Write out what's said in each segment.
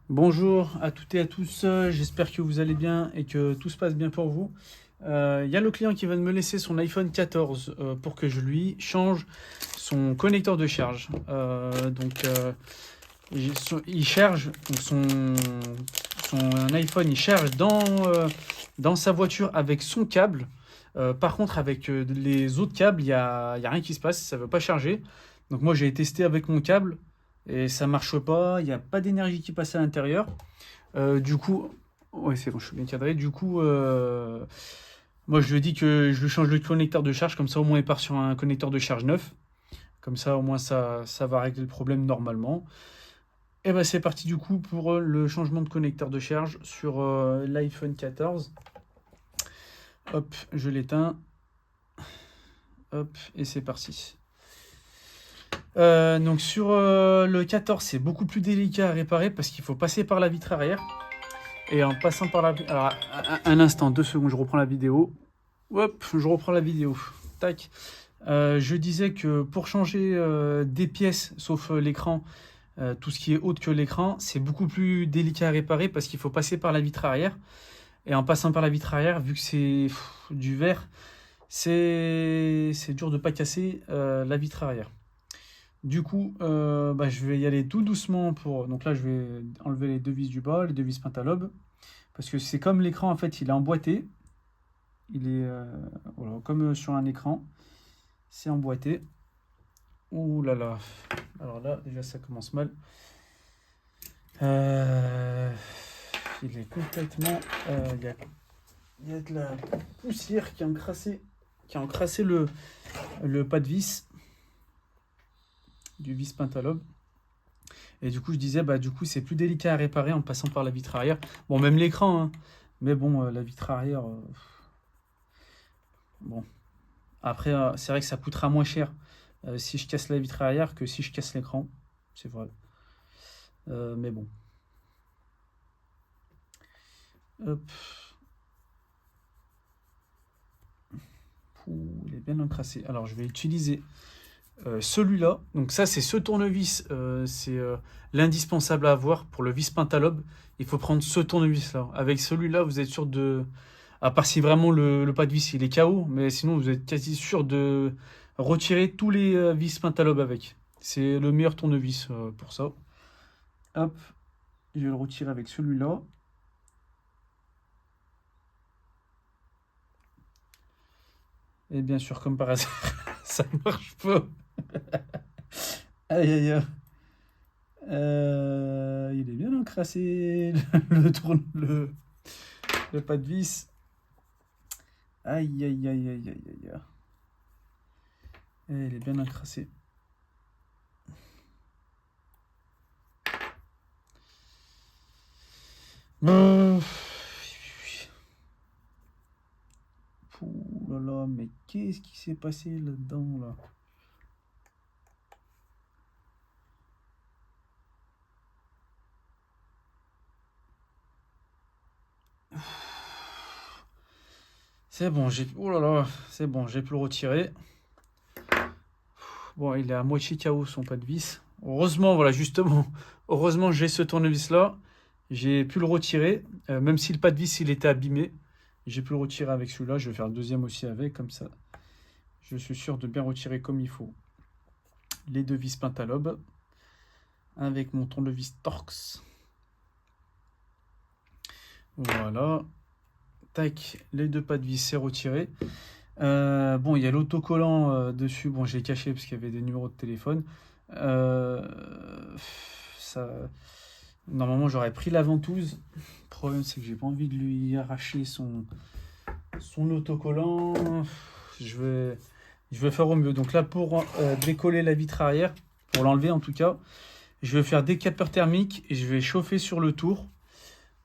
Bonjour à toutes et à tous, j'espère que vous allez bien et que tout se passe bien pour vous. Il y a le client qui va me laisser son iPhone 14 pour que je lui change son connecteur de charge. Il charge, donc son iPhone il charge dans sa voiture avec son câble. Par contre, avec les autres câbles, il y a rien qui se passe, ça ne veut pas charger. Donc moi j'ai testé avec mon câble et ça marche pas, il n'y a pas d'énergie qui passe à l'intérieur. Du coup, ouais, c'est bon, je suis bien cadré. Du coup, moi, je lui ai dit que je lui change le connecteur de charge, comme ça, au moins, il part sur un connecteur de charge neuf. Comme ça, au moins, ça va régler le problème normalement. Et ben, c'est parti, du coup, pour le changement de connecteur de charge sur l'iPhone 14. Hop, je l'éteins. Hop, et c'est parti. Donc, sur le 14, c'est beaucoup plus délicat à réparer parce qu'il faut passer par la vitre arrière. Et en passant par la... Alors, un instant, 2 secondes, je reprends la vidéo. Hop, je reprends la vidéo. Tac. Je disais que pour changer des pièces, sauf l'écran, tout ce qui est autre que l'écran, c'est beaucoup plus délicat à réparer parce qu'il faut passer par la vitre arrière. Et en passant par la vitre arrière, vu que c'est du verre, c'est dur de ne pas casser la vitre arrière. Du coup, je vais y aller tout doucement pour. Donc là, je vais enlever les deux vis du bas, les deux vis Pentalobe. Parce que c'est comme l'écran, en fait, il est emboîté. Il est voilà, comme sur un écran. C'est emboîté. Ouh là là. Alors là, déjà, ça commence mal. Euh, il est complètement. Il y a de la poussière qui a encrassé le pas de vis du vis Pentalobe. Et du coup, je disais, bah, du coup, c'est plus délicat à réparer en passant par la vitre arrière. Bon, même l'écran, hein. Mais bon, la vitre arrière. Bon. Après, c'est vrai que ça coûtera moins cher si je casse la vitre arrière que si je casse l'écran. C'est vrai. Mais bon. Hop. Ouh, il est bien encrassé. Alors, je vais utiliser celui-là. Donc ça, c'est ce tournevis. C'est l'indispensable à avoir pour le vis Pentalobe. Il faut prendre ce tournevis-là. Avec celui-là, vous êtes sûr de... À part si vraiment le pas de vis, il est KO. Mais sinon, vous êtes quasi sûr de retirer tous les vis Pentalobe avec. C'est le meilleur tournevis pour ça. Hop, je vais le retirer avec celui-là. Et bien sûr, comme par hasard, ça marche pas. Aïe aïe aïe. Il est bien encrassé, le pas de vis. Aïe aïe aïe aïe aïe aïe. Il est bien encrassé. Ouh là là, mais qu'est-ce qui s'est passé là-dedans là? C'est bon, oh là là, c'est bon, j'ai pu le retirer. Bon, il est à moitié KO son pas de vis. Heureusement, voilà, justement, heureusement j'ai ce tournevis là. J'ai pu le retirer, même si le pas de vis il était abîmé. J'ai pu le retirer avec celui-là. Je vais faire le deuxième aussi avec, comme ça. Je suis sûr de bien retirer comme il faut les deux vis Pentalobe avec mon tournevis Torx. Voilà. Tac, les deux pas de vis c'est retiré. Bon, il y a l'autocollant dessus. Bon, j'ai caché parce qu'il y avait des numéros de téléphone. Euh, ça... Normalement, j'aurais pris la ventouse. Le problème, c'est que j'ai pas envie de lui arracher son autocollant. Je vais faire au mieux. Donc là, pour décoller la vitre arrière, pour l'enlever en tout cas, je vais faire décapeur thermique et je vais chauffer sur le tour.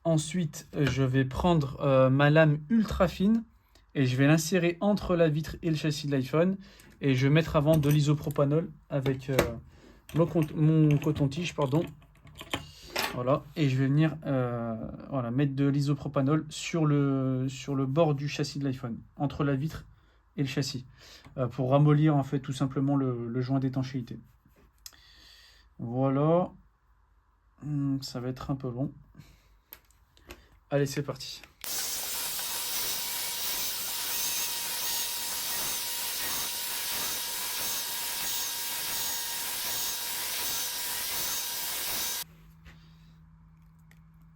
Ensuite, je vais prendre ma lame ultra fine et je vais l'insérer entre la vitre et le châssis de l'iPhone. Et je vais mettre avant de l'isopropanol avec mon coton-tige, pardon. Voilà, et je vais venir voilà, mettre de l'isopropanol sur le bord du châssis de l'iPhone, entre la vitre et le châssis, pour ramollir en fait tout simplement le joint d'étanchéité. Voilà. Ça va être un peu long. Allez, c'est parti.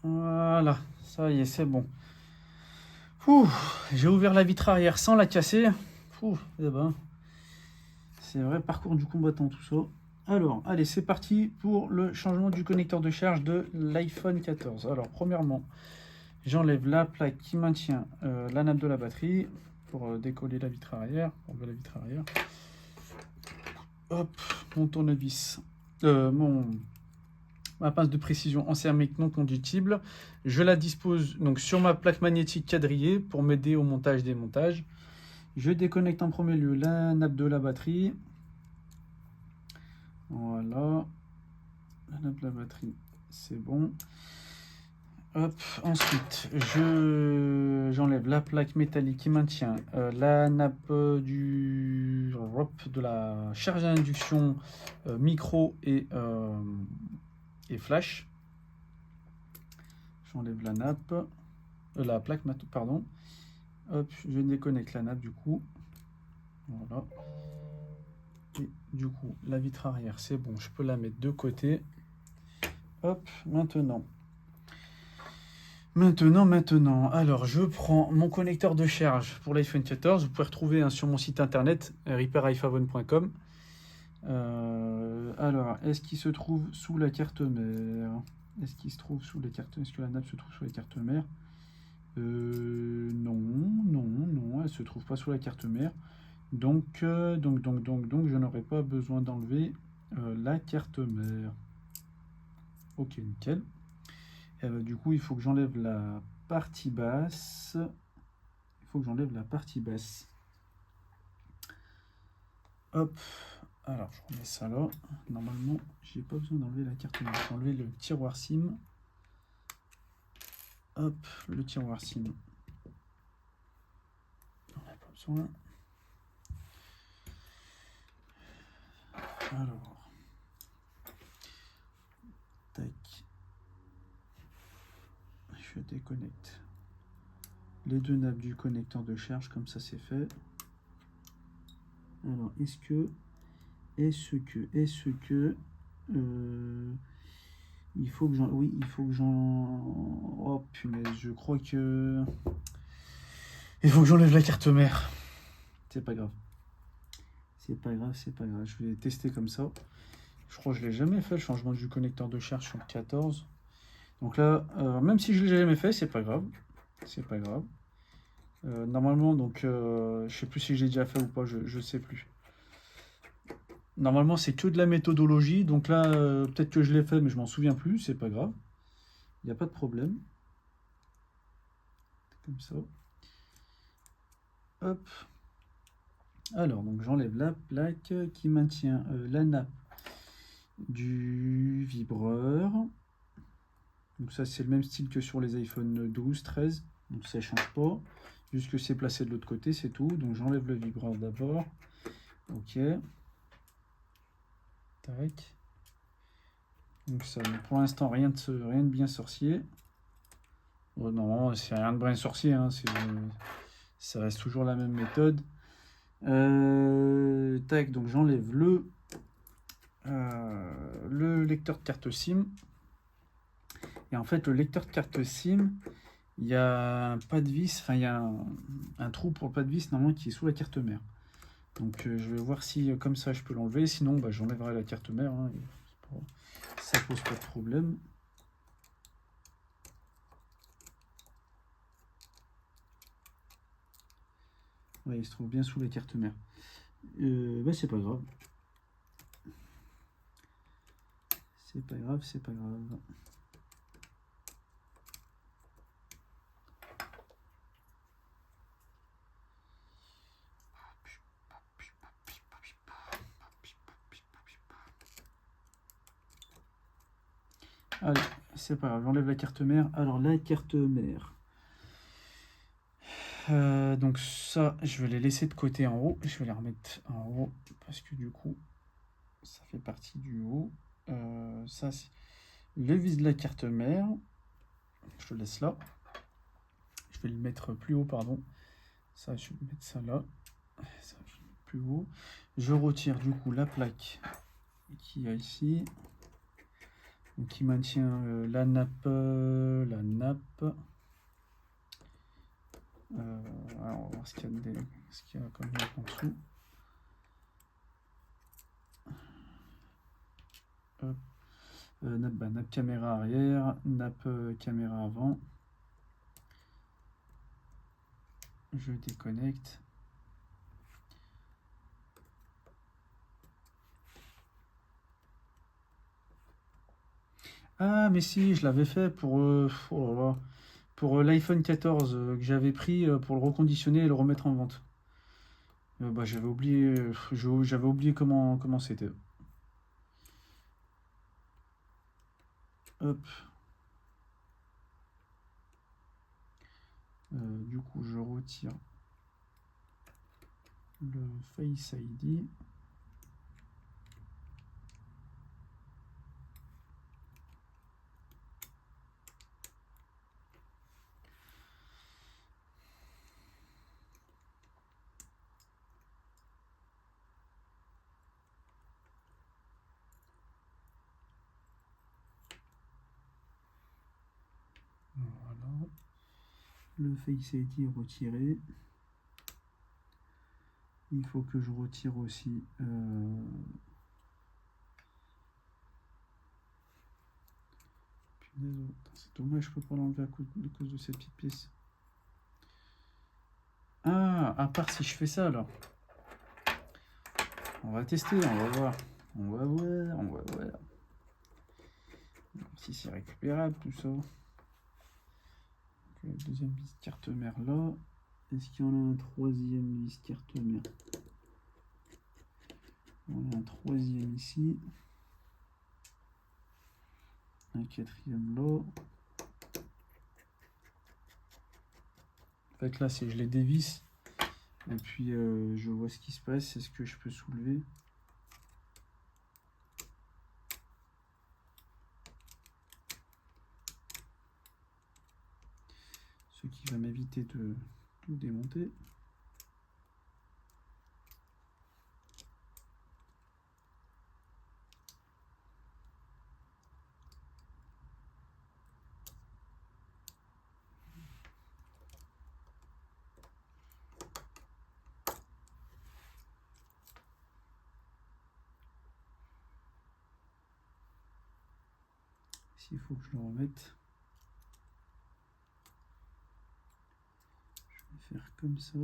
Voilà, ça y est, c'est bon. Ouh, j'ai ouvert la vitre arrière sans la casser. Ouh, eh ben, c'est vrai, parcours du combattant, tout ça. Alors, allez, c'est parti pour le changement du connecteur de charge de l'iPhone 14. Alors, premièrement, j'enlève la plaque qui maintient la nappe de la batterie pour décoller la vitre arrière, enlever la vitre arrière. Hop, mon tournevis, ma pince de précision en céramique non conductible. Je la dispose donc sur ma plaque magnétique quadrillée pour m'aider au montage-démontage. Je déconnecte en premier lieu la nappe de la batterie. Voilà. La nappe de la batterie, c'est bon. Hop, ensuite, j'enlève la plaque métallique qui maintient la nappe de la charge à induction micro et flash. J'enlève la nappe, la plaque, pardon. Hop, je déconnecte la nappe du coup. Voilà. Et du coup, la vitre arrière, c'est bon, je peux la mettre de côté. Hop, maintenant, alors je prends mon connecteur de charge pour l'iPhone 14. Vous pouvez retrouver sur mon site internet repairiphone.com. Alors, est-ce qu'il se trouve sous la carte mère? Est-ce qu'il se trouve sous la carte? Est-ce que la nappe se trouve sous la carte mère? Non, elle se trouve pas sous la carte mère. Donc, je n'aurai pas besoin d'enlever la carte mère. Ok, nickel. Et du coup, il faut que j'enlève la partie basse. Hop. Alors, je remets ça là. Normalement, j'ai pas besoin d'enlever la carte mère. Je vais enlever le tiroir SIM. Hop, le tiroir SIM. On n'a pas besoin. Alors. Tac. Je déconnecte les deux nappes du connecteur de charge, comme ça c'est fait. Alors, il faut que j'en... Oui, il faut que j'en... Oh punaise, je crois que... Il faut que j'enlève la carte mère. C'est pas grave. Je vais tester comme ça. Je crois que je l'ai jamais fait, le changement du connecteur de charge sur le 14. Donc là, même si je l'ai jamais fait, c'est pas grave. Normalement, donc, je sais plus si je l'ai déjà fait ou pas, je sais plus. Normalement, c'est que de la méthodologie. Donc là, peut-être que je l'ai fait, mais je m'en souviens plus. C'est pas grave. Il n'y a pas de problème. Comme ça. Hop. Alors, donc j'enlève la plaque qui maintient la nappe du vibreur. Donc ça, c'est le même style que sur les iPhone 12, 13. Donc ça ne change pas. Juste que c'est placé de l'autre côté, c'est tout. Donc j'enlève le vibreur d'abord. Ok. Tac. Donc ça, pour l'instant, rien de bien sorcier. Bon, normalement, c'est rien de bien sorcier. Hein, ça reste toujours la même méthode. Tac, donc j'enlève le lecteur de carte SIM. Et en fait, le lecteur de carte SIM, il y a un pas de vis, enfin il y a un trou pour le pas de vis normalement qui est sous la carte mère. Donc je vais voir si comme ça je peux l'enlever, sinon bah, j'enlèverai la carte mère, hein, ça pose pas de problème. Ouais, il se trouve bien sous la carte mère. Bah, c'est pas grave. C'est pas grave. Allez, c'est pas grave, j'enlève la carte mère. Alors la carte mère. Donc ça, je vais les laisser de côté en haut. Je vais les remettre en haut parce que du coup, ça fait partie du haut. Ça, le vis de la carte mère. Je le laisse là. Je vais le mettre plus haut, pardon. Ça, je vais mettre ça là. Ça, je vais mettre plus haut. Je retire du coup la plaque qu'il y a ici. Donc, qui maintient la nappe. Alors, on va voir ce qu'il y a comme nappe en dessous. Hop. Nappe caméra arrière, nappe caméra avant. Je déconnecte. Ah, mais si, je l'avais fait pour, oh là là, pour l'iPhone 14 que j'avais pris pour le reconditionner et le remettre en vente. Bah, j'avais oublié comment c'était. Hop. Du coup, je retire le Face ID. Voilà. Le Face ID est retiré. Il faut que je retire aussi c'est dommage, je peux pas l'enlever à cause de cette petite pièce. Ah, à part si je fais ça alors. On va tester, on va voir. On va voir. Si c'est récupérable tout ça. Donc, deuxième vis carte mère là. Est-ce qu'il y en a un troisième vis carte mère? On a un troisième ici. Un quatrième là. En fait là c'est je les dévisse. Et puis je vois ce qui se passe. Est-ce que je peux soulever? Ce qui va m'éviter de tout démonter. S'il faut que je le remette, je vais faire comme ça.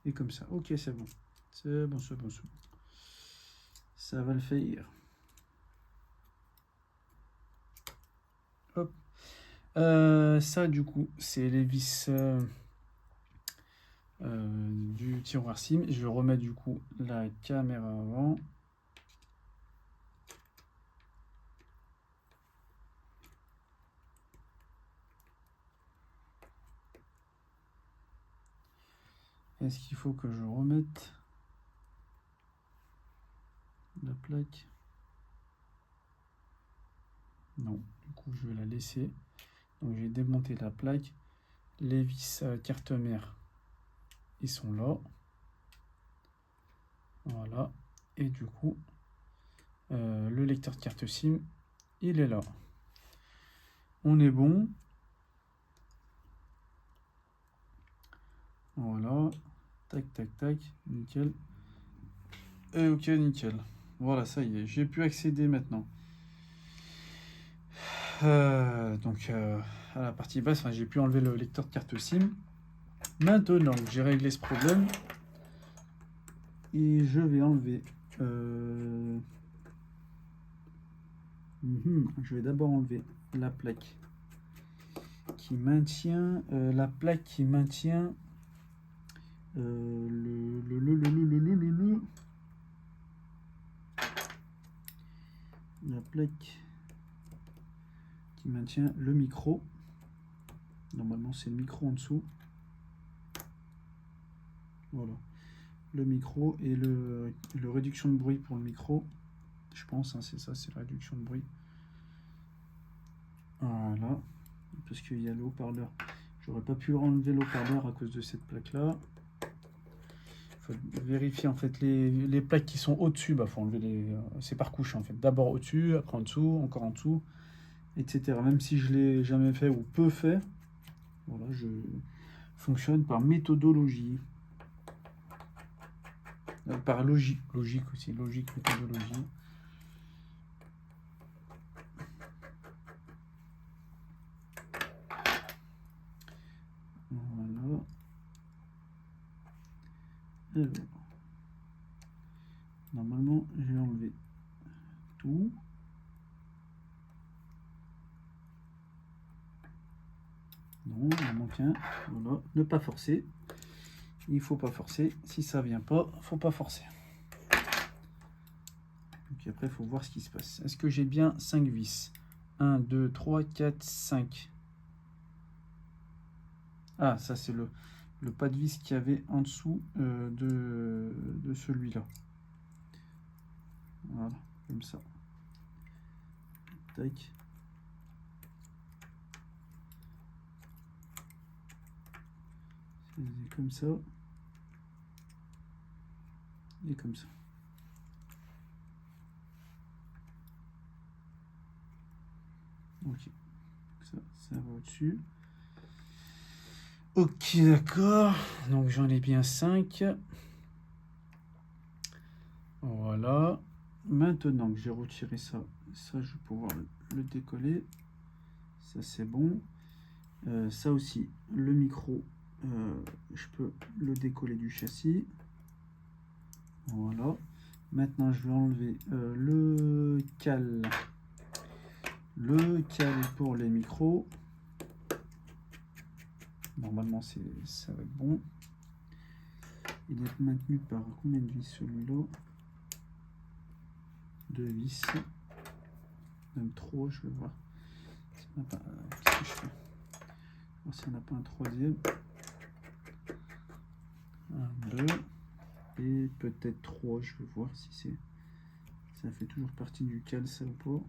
Et comme ça. Ok, c'est bon. C'est bon, c'est bon, c'est bon. Ça va le faire. Hop. Ça, du coup, c'est les vis du tiroir SIM. Je remets du coup la caméra avant. Est-ce qu'il faut que je remette la plaque? Non, du coup je vais la laisser. Donc j'ai démonté la plaque. Les vis carte mère, ils sont là. Voilà. Et du coup, le lecteur de carte SIM, il est là. On est bon. Voilà. Tac, tac, tac. Nickel. Et ok, nickel. Voilà, ça y est. J'ai pu accéder maintenant. Donc, à la partie basse, enfin, j'ai pu enlever le lecteur de carte SIM. Maintenant que j'ai réglé ce problème, et je vais enlever. Je vais d'abord enlever la plaque qui maintient la la plaque qui maintient le micro. Normalement, c'est le micro en dessous. Voilà. Le micro et le réduction de bruit pour le micro. Je pense, hein, c'est ça, c'est la réduction de bruit. Voilà. Parce qu'il y a le haut-parleur. J'aurais pas pu enlever le haut-parleur à cause de cette plaque-là. Faut vérifier en fait les plaques qui sont au-dessus. Bah, faut enlever c'est par couche en fait. D'abord au-dessus, après en dessous, encore en dessous, etc. Même si je l'ai jamais fait ou peu fait, voilà, je fonctionne par méthodologie. Par logique aussi, logique, méthodologie. Voilà. Alors, normalement, j'ai enlevé tout. Non, il en manque un. Voilà, ne pas forcer. Il faut pas forcer. Si ça vient pas, faut pas forcer. Et après, il faut voir ce qui se passe. Est-ce que j'ai bien 5 vis? 1, 2, 3, 4, 5. Ah, ça c'est le pas de vis qu'il y avait en dessous de celui-là. Voilà, comme ça. Tac. C'est comme ça. Et comme ça. Ok. Ça va au-dessus. Ok, d'accord. Donc j'en ai bien 5. Voilà. Maintenant que j'ai retiré ça, je vais pouvoir le décoller. Ça c'est bon. Ça aussi, le micro, je peux le décoller du châssis. Voilà. Maintenant, je vais enlever le cal. Le cal pour les micros. Normalement, ça va être bon. Il est maintenu par combien de vis celui-là? 2 vis. Même 3, je vais voir. Qu'est-ce que je fais? Voir s'il n'y en a pas un troisième. 1, 2. Et peut-être 3, je vais voir si ça fait toujours partie du cal, ça ou pas.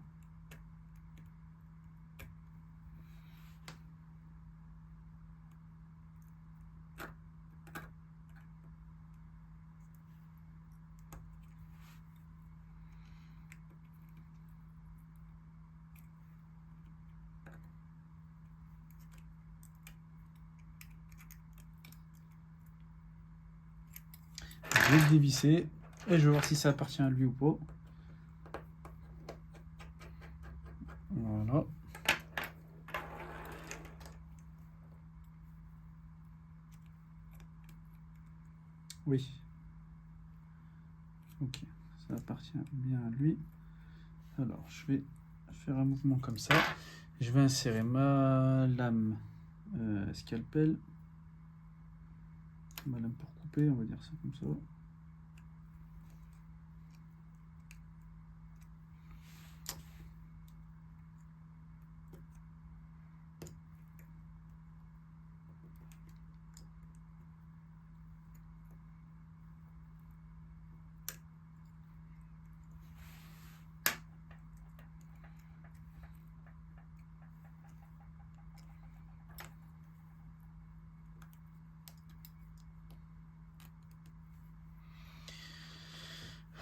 Je vais le dévisser et je vais voir si ça appartient à lui ou pas. Voilà. Oui. Ok, ça appartient bien à lui. Alors, je vais faire un mouvement comme ça. Je vais insérer ma lame scalpel. Ma lame pour couper, on va dire ça comme ça.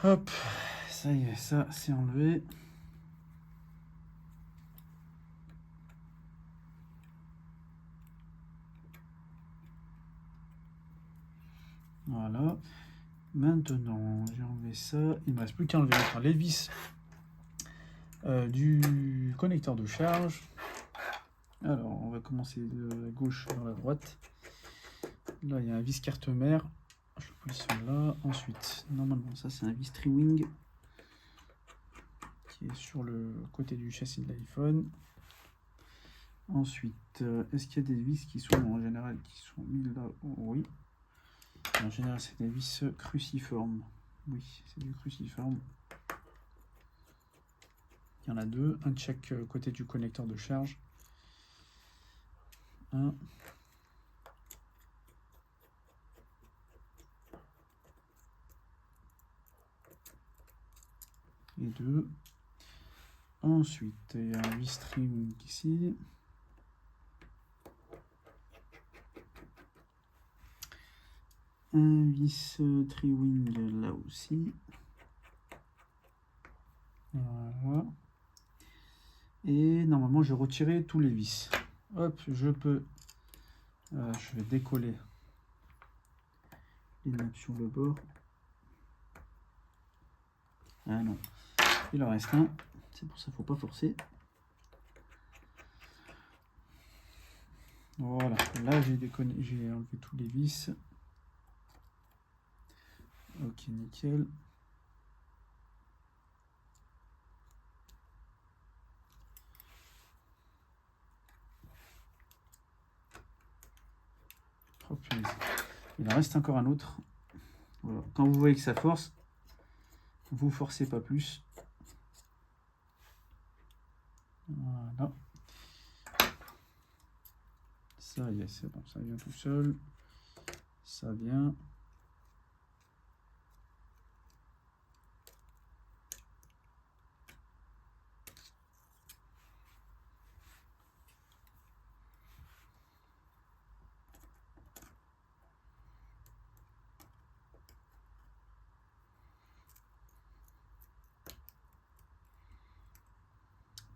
Hop, ça y est, ça c'est enlevé. Voilà. Maintenant, j'ai enlevé ça. Il ne me reste plus qu'à enlever les vis du connecteur de charge. Alors, on va commencer de la gauche vers la droite. Là, il y a un vis carte mère. Je le positionne là. Ensuite, normalement, ça c'est un vis Triwing qui est sur le côté du châssis de l'iPhone. Ensuite, est-ce qu'il y a des vis qui sont en général qui sont mises là? Oui. En général, c'est des vis cruciformes. Oui, c'est du cruciforme. Il y en a deux, un de chaque côté du connecteur de charge. 1. Et 2. Ensuite, il y a un vis string ici. Un vis tri-wing là aussi. Voilà. Et normalement, je vais retirer tous les vis. Hop, je peux... je vais décoller les nappes sur le bord. Ah non, il en reste un. C'est pour ça qu'il ne faut pas forcer. Voilà, là j'ai enlevé tous les vis. Ok, nickel. Oh, il en reste encore un autre. Voilà. Quand vous voyez que ça force, vous forcez pas plus. Voilà. Ça y est, c'est bon, ça vient tout seul. Ça vient.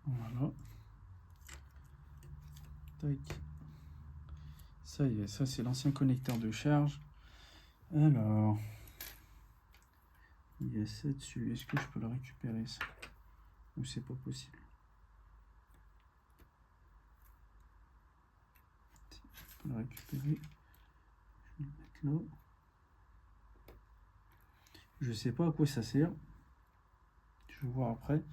Voilà. Tac. Ça y est, ça c'est l'ancien connecteur de charge. Alors, il y a ça dessus. Est-ce que je peux le récupérer ça? Ou c'est pas possible? Je peux le récupérer. Je vais le mettre là. Je sais pas à quoi ça sert. Je vais voir après.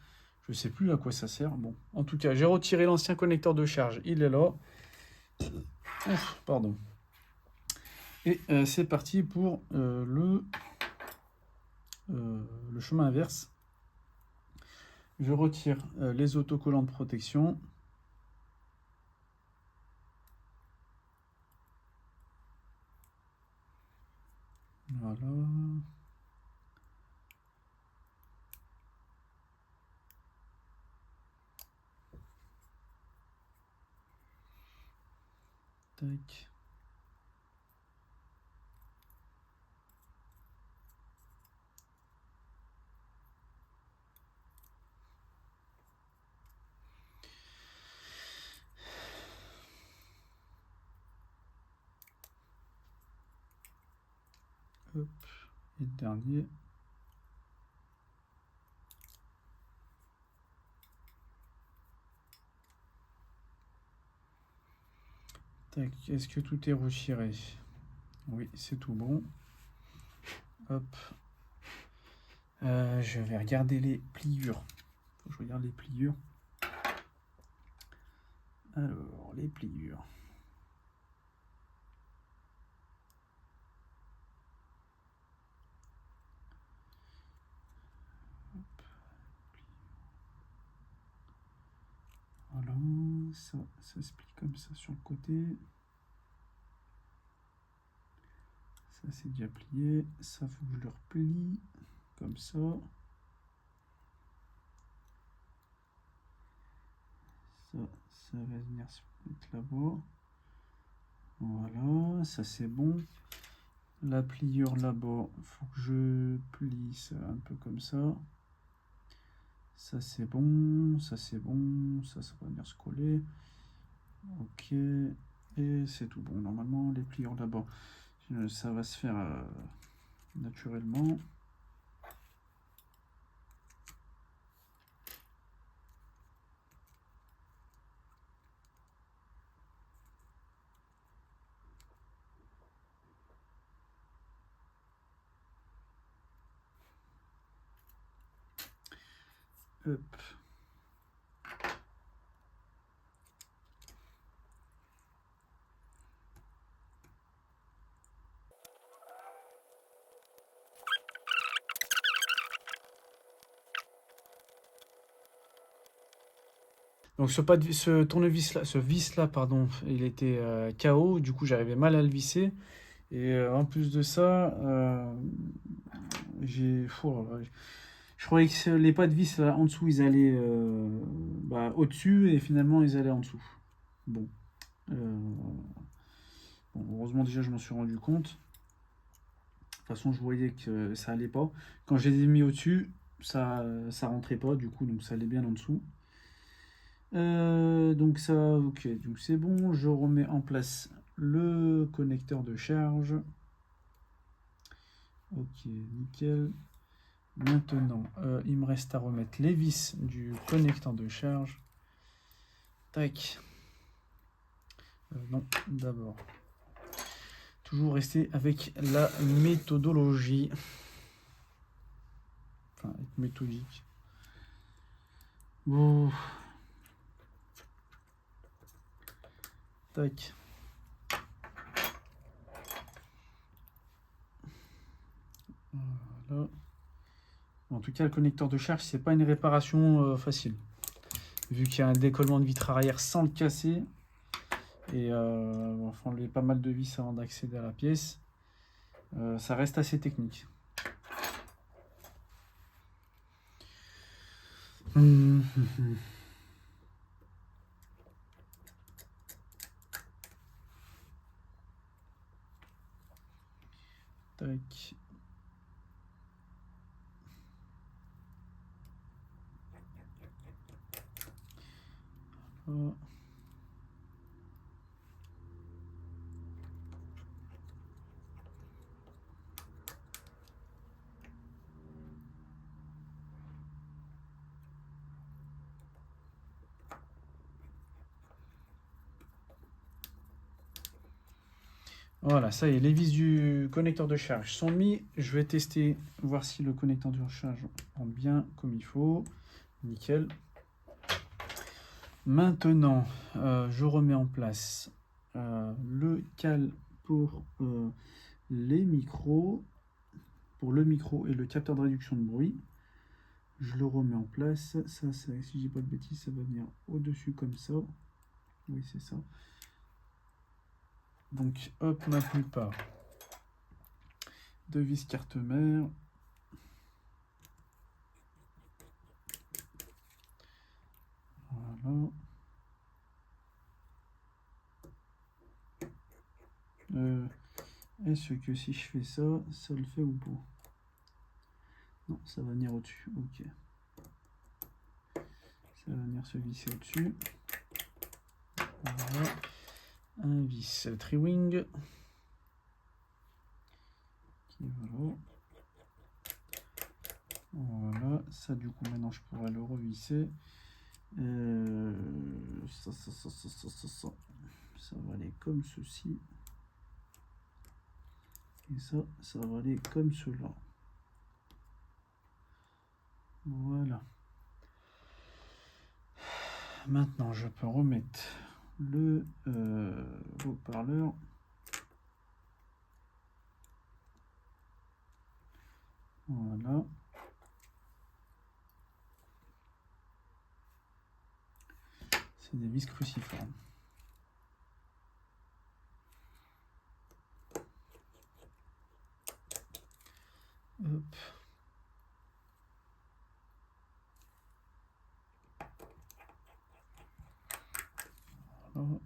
Je sais plus à quoi ça sert. Bon, en tout cas, j'ai retiré l'ancien connecteur de charge. Il est là. Ouf, pardon. Et c'est parti pour le chemin inverse. Je retire les autocollants de protection. Voilà. Tac. Hop. Et le dernier. Tac. Est-ce que tout est retiré? Oui, c'est tout bon. Hop. Je vais regarder les pliures. Faut que je regarde les pliures. Alors, les pliures. Voilà, ça se plie comme ça sur le côté. Ça c'est déjà plié. Ça faut que je le replie comme ça. Ça va venir se mettre là-bas. Voilà, ça c'est bon. La pliure là-bas, faut que je plie ça un peu comme ça. Ça c'est bon, ça c'est bon, ça va venir se coller. Ok, et c'est tout bon. Normalement, les pliures là-bas, ça va se faire naturellement. Hop. Donc ce tournevis là, ce vis là, pardon, il était KO. Du coup, j'arrivais mal à le visser. Et en plus de ça, je croyais que les pas de vis là, en dessous, ils allaient au-dessus et finalement ils allaient en dessous. Bon. Euh, bon, heureusement déjà je m'en suis rendu compte. De toute façon, je voyais que ça allait pas. Quand je les ai mis au-dessus, ça rentrait pas du coup, donc ça allait bien en dessous. Donc ça, ok, donc c'est bon. Je remets en place le connecteur de charge. Ok, nickel. Maintenant, il me reste à remettre les vis du connecteur de charge. Tac. Non, d'abord. Toujours rester avec la méthodologie. Enfin, être méthodique. Bon. Tac. Voilà. En tout cas, le connecteur de charge, c'est pas une réparation facile. Vu qu'il y a un décollement de vitre arrière sans le casser. Et bon, faut enlever pas mal de vis avant d'accéder à la pièce. Ça reste assez technique. Tac. Voilà, ça y est, les vis du connecteur de charge sont mis. Je vais tester, voir si le connecteur de charge rend bien comme il faut. Nickel. Maintenant, je remets en place le câble pour les micros, pour le micro et le capteur de réduction de bruit. Je le remets en place. Ça, si je dis pas de bêtises, ça va venir au-dessus comme ça. Oui, c'est ça. Donc, hop, ma plupart de vis carte mère. Voilà. Est-ce que si je fais ça, ça le fait ou pas? Non, ça va venir au-dessus. Ok. Ça va venir se visser au-dessus. Voilà. Un vis tri-wing. Voilà. Voilà. Ça, du coup, maintenant, je pourrais le revisser. Ça va aller comme ceci. Et ça va aller comme cela. Voilà. Maintenant, je peux remettre le haut-parleur. Voilà. C'est des vis cruciformes. Hop. Voilà.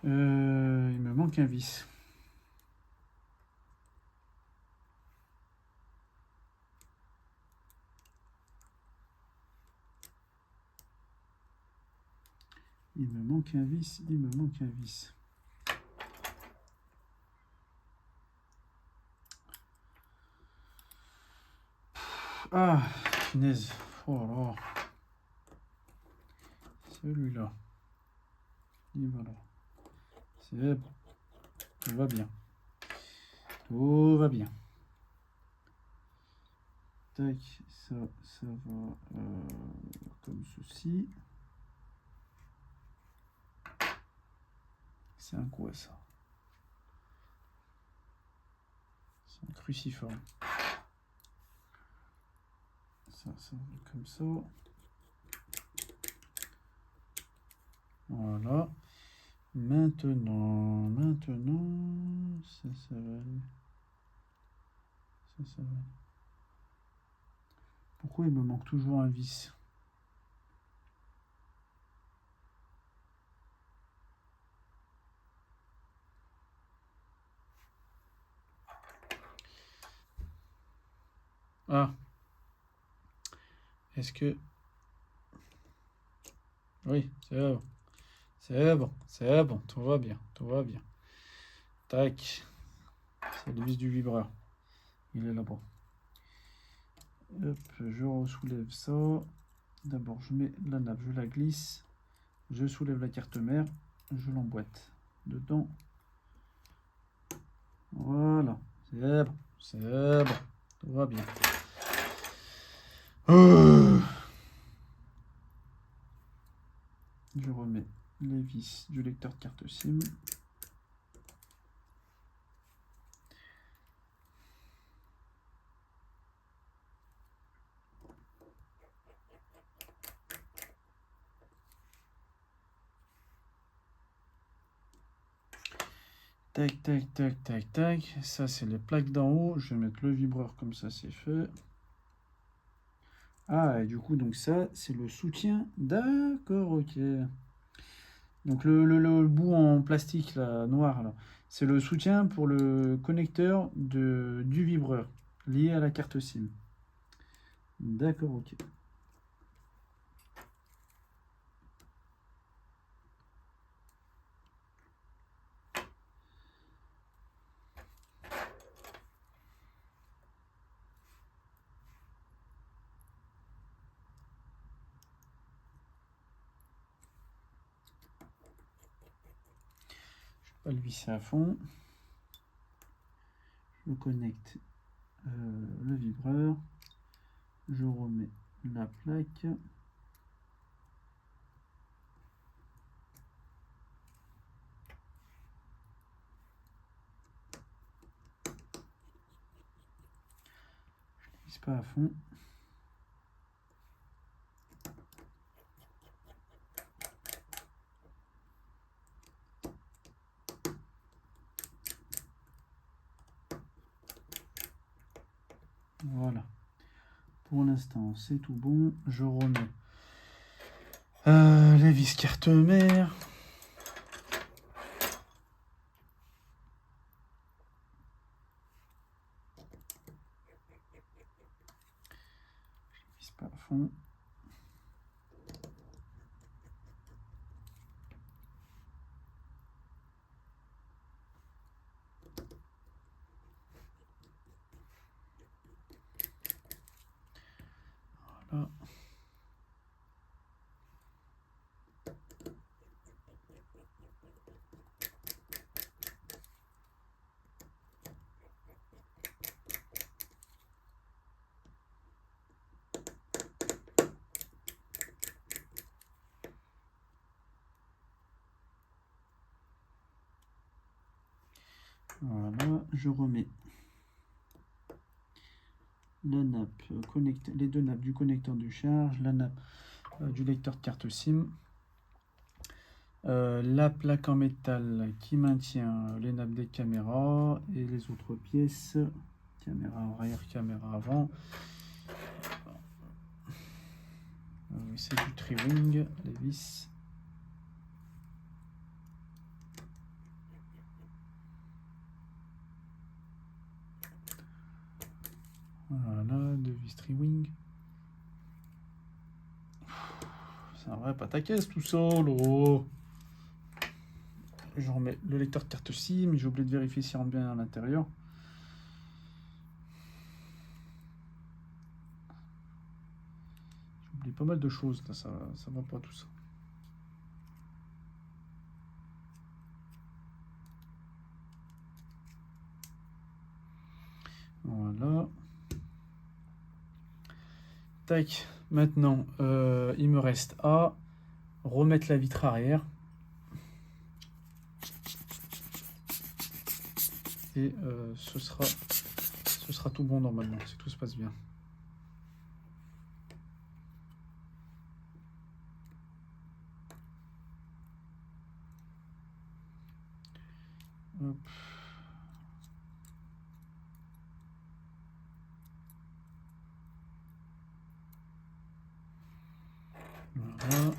Il me manque un vis. Il me manque un vis, il me manque un vis. Ah, finesse. Oh là. Celui-là. Et voilà. C'est bon. Tout va bien. Tout va bien. Tac, ça va comme ceci. C'est un quoi ça? C'est un cruciforme. Ça va comme ça. Voilà. Maintenant, ça va aller. Ça va aller. Pourquoi il me manque toujours un vis? Ah, est-ce que... Oui, c'est bon. C'est bon, c'est bon, tout va bien, tout va bien. Tac, c'est le vis du vibreur. Il est là-bas. Hop, je soulève ça. D'abord, je mets la nappe, je la glisse. Je soulève la carte mère. Je l'emboîte dedans. Voilà, c'est bon, c'est bon. Tout va bien. Je remets les vis du lecteur de carte SIM. Tac, tac, tac, tac, tac. Ça, c'est les plaques d'en haut. Je vais mettre le vibreur comme ça, c'est fait. Ah, et du coup, donc ça, c'est le soutien. D'accord, ok. Donc le bout en plastique, là, noir, là, c'est le soutien pour le connecteur du vibreur, lié à la carte SIM. D'accord, ok. Je vais le visser à fond. Je connecte le vibreur. Je remets la plaque. Je ne visse pas à fond. Voilà. Pour l'instant, c'est tout bon. Je remets les vis carte mère. Je ne visse pas à fond. Voilà. Voilà, je remets la nappe, les deux nappes du connecteur de charge, la nappe du lecteur de carte SIM, la plaque en métal qui maintient les nappes des caméras et les autres pièces, caméra arrière, caméra avant. C'est du tri-wing, les vis. Voilà, de vis tri-wing. C'est un vrai pataquès tout ça, là. Je remets le lecteur de carte SIM, j'ai oublié de vérifier s'il rentre bien à l'intérieur. J'ai oublié pas mal de choses, là, ça va pas tout ça. Voilà. Tac, maintenant, il me reste à remettre la vitre arrière. Et ce sera tout bon normalement, si tout se passe bien. Hop. Voilà.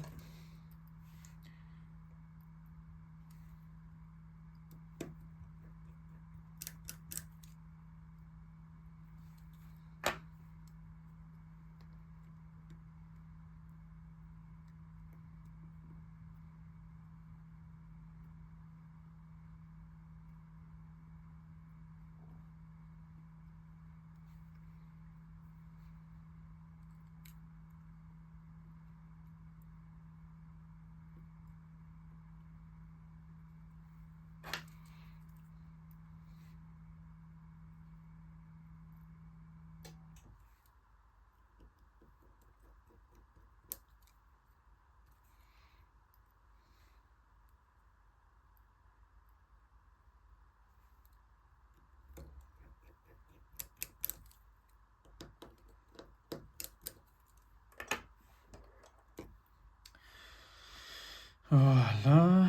Voilà.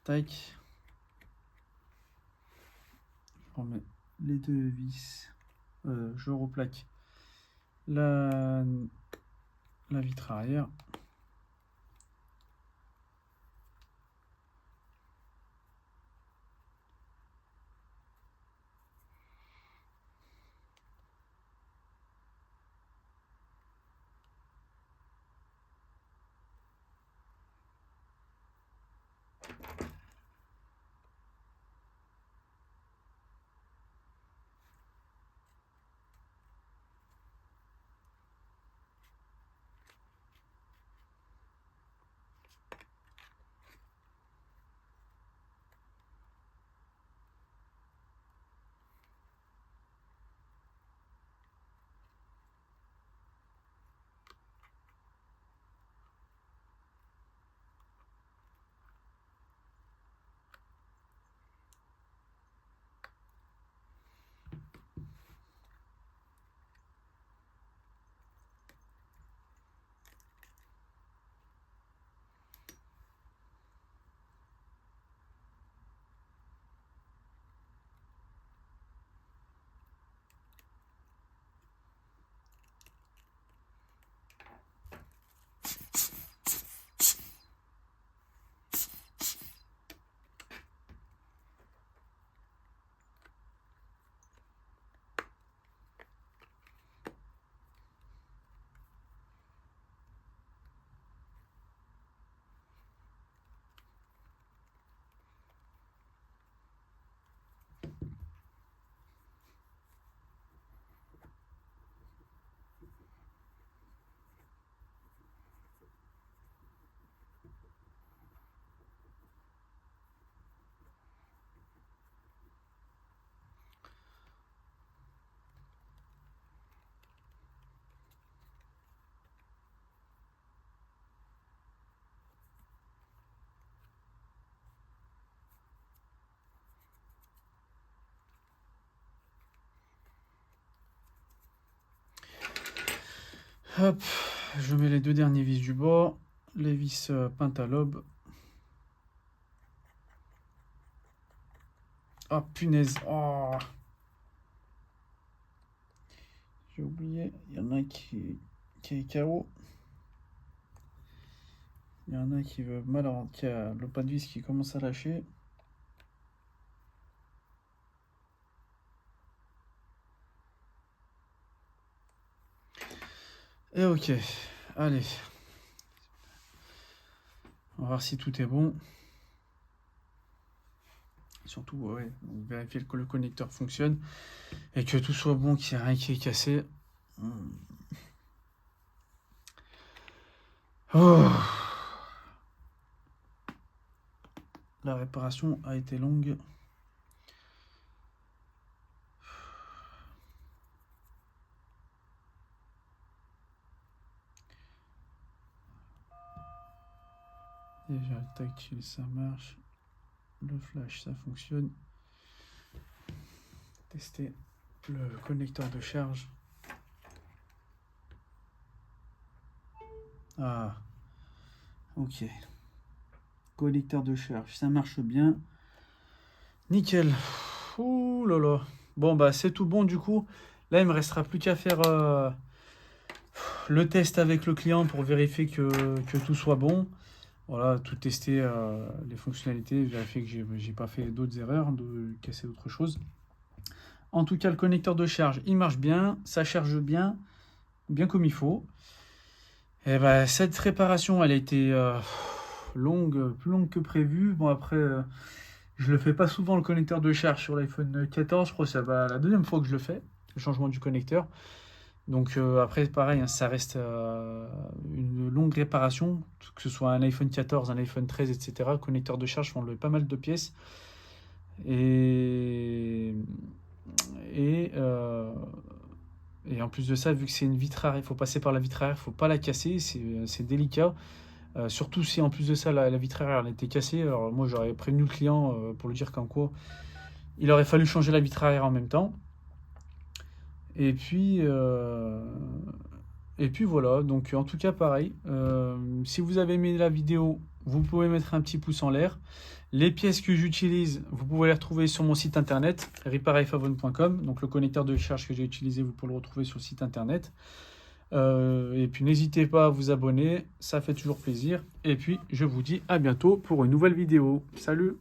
Tac. Je remets les deux vis. Je replaque la vitre arrière. Hop, je mets les deux derniers vis du bas, les vis peintes à l'aube. Ah punaise, oh. J'ai oublié, il y en a un qui est KO. Il y en a un qui veut mal, qui a le pas de vis qui commence à lâcher. Et ok, allez. On va voir si tout est bon. Surtout, ouais, vérifier que le connecteur fonctionne et que tout soit bon, qu'il n'y ait rien qui est cassé. Oh. La réparation a été longue. Déjà, le tactile, ça marche. Le flash, ça fonctionne. Tester le connecteur de charge. Ah, ok. Connecteur de charge, ça marche bien. Nickel. Ouh là là. Bon, bah, c'est tout bon du coup. Là, il me restera plus qu'à faire le test avec le client pour vérifier que tout soit bon. Voilà, tout tester les fonctionnalités, vérifier que j'ai pas fait d'autres erreurs, de casser autre chose. En tout cas, le connecteur de charge, il marche bien, ça charge bien, bien comme il faut. Et bah, cette réparation, elle a été longue, plus longue que prévu. Bon, après, je le fais pas souvent le connecteur de charge sur l'iPhone 14, je crois que c'est la deuxième fois que je le fais, le changement du connecteur. Donc après, pareil, hein, ça reste une longue réparation, que ce soit un iPhone 14, un iPhone 13, etc. Le connecteur de charge font pas mal de pièces. Et, et, euh, et en plus de ça, vu que c'est une vitre arrière, il faut passer par la vitre arrière, il ne faut pas la casser, c'est délicat. Surtout si en plus de ça, la vitre arrière elle était cassée. Alors moi, j'aurais prévenu le client pour lui dire qu'en quoi, il aurait fallu changer la vitre arrière en même temps. Et puis, voilà, donc en tout cas pareil, si vous avez aimé la vidéo, vous pouvez mettre un petit pouce en l'air. Les pièces que j'utilise, vous pouvez les retrouver sur mon site internet, repareilfavone.com. Donc le connecteur de charge que j'ai utilisé, vous pouvez le retrouver sur le site internet. Et puis n'hésitez pas à vous abonner, ça fait toujours plaisir. Et puis je vous dis à bientôt pour une nouvelle vidéo. Salut!